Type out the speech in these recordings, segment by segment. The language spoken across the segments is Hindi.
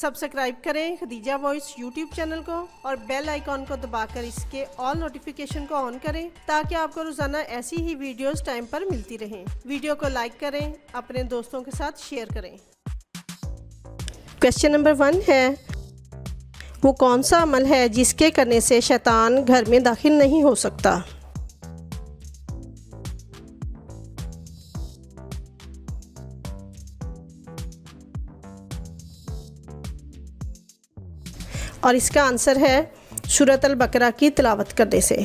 सब्सक्राइब करें खदीजा वॉइस यूट्यूब चैनल को और बेल आइकॉन को दबाकर इसके ऑल नोटिफिकेशन को ऑन करें ताकि आपको रोजाना ऐसी ही वीडियोस टाइम पर मिलती रहें। वीडियो को लाइक करें, अपने दोस्तों के साथ शेयर करें। क्वेश्चन नंबर 1 है, वो कौन सा अमल है जिसके करने से शैतान घर में दाखिल नहीं हो सकता? और इसका आंसर है सूरत अल बकरा की तिलावत करने से।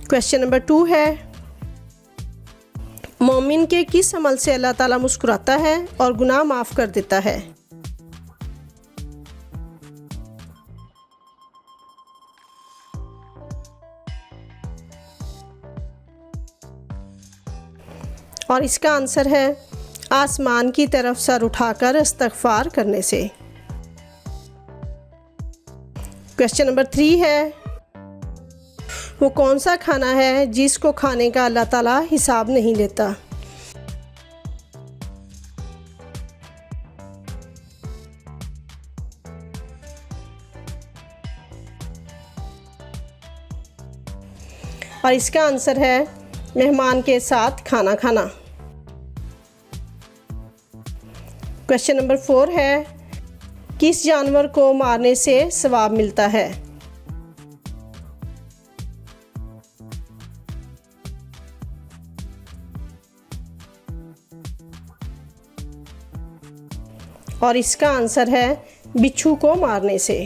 क्वेश्चन नंबर 2 है, मोमिन के किस अमल से अल्लाह ताला मुस्कुराता है और गुनाह माफ़ कर देता है? और इसका आंसर है आसमान की तरफ सर उठाकर इस्तग़फ़ार करने से। क्वेश्चन नंबर 3 है, वो कौन सा खाना है जिसको खाने का अल्लाह ताला हिसाब नहीं लेता? और इसका आंसर है मेहमान के साथ खाना खाना। क्वेश्चन नंबर 4 है, किस जानवर को मारने से सवाब मिलता है? और इसका आंसर है बिच्छू को मारने से।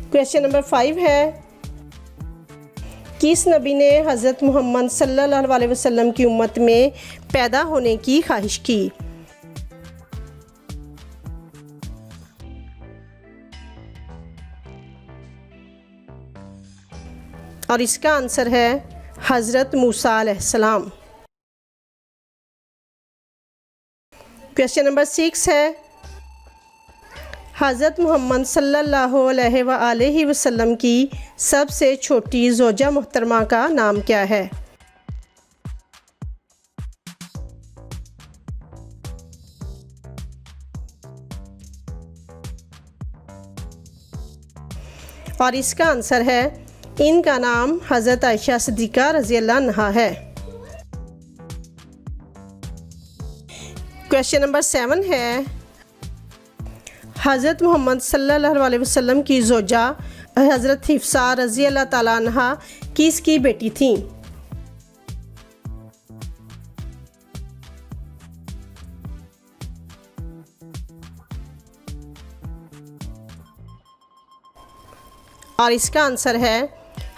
क्वेश्चन नंबर 5 है, किस नबी ने हज़रत मोहम्मद सल्लल्लाहु अलैहि वसल्लम की उम्मत में पैदा होने की ख्वाहिश की? और इसका आंसर है हज़रत मूसा अलैहिस्सलाम। क्वेश्चन नंबर 6 है, हज़रत मोहम्मद सल्लल्लाहु अलैहि वसल्लम की सबसे छोटी ज़ौजा मोहतरमा का नाम क्या है? और इसका आंसर है इनका नाम हज़रत आयशा सिद्दीक़ा रज़ियल्लाहु अन्हा है। क्वेश्चन नंबर 7 है, हज़रत मोहम्मद सल्लल्लाहु अलैहि वसल्लम की ज़ौजा हज़रत हिफ्सा रज़ियल्लाहु ताला अन्हा किसकी बेटी थी? और इसका आंसर है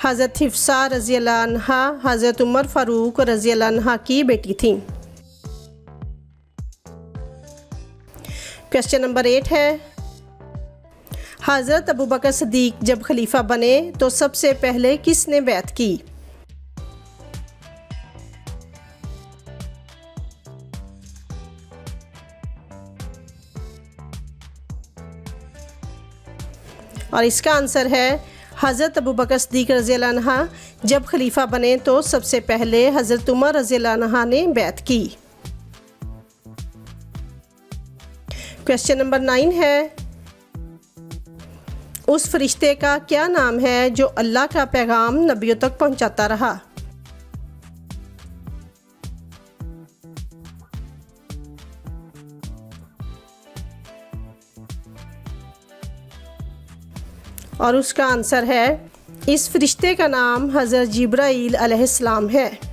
हज़रत हिफ्सा रज़ियल्लाहु अन्हा हज़रत उमर फ़ारूक रज़ियल्लाहु अन्हा की बेटी थी। क्वेश्चन नंबर 8 है, हज़रत अबू बकर सिद्दीक़ जब खलीफा बने तो सबसे पहले किसने बैत की? और इसका आंसर है हज़रत अबू बकर सिद्दीक़ रज़ियल्लाहु अन्हा जब खलीफा बने तो सबसे पहले हज़रत उमर रज़ियल्लाहु अन्हा ने बैत की। क्वेश्चन नंबर 9 है, उस फरिश्ते का क्या नाम है जो अल्लाह का पैगाम नबियों तक पहुंचाता रहा? और उसका आंसर है इस फरिश्ते का नाम हज़रत जिब्राईल अलैहिस्सलाम है।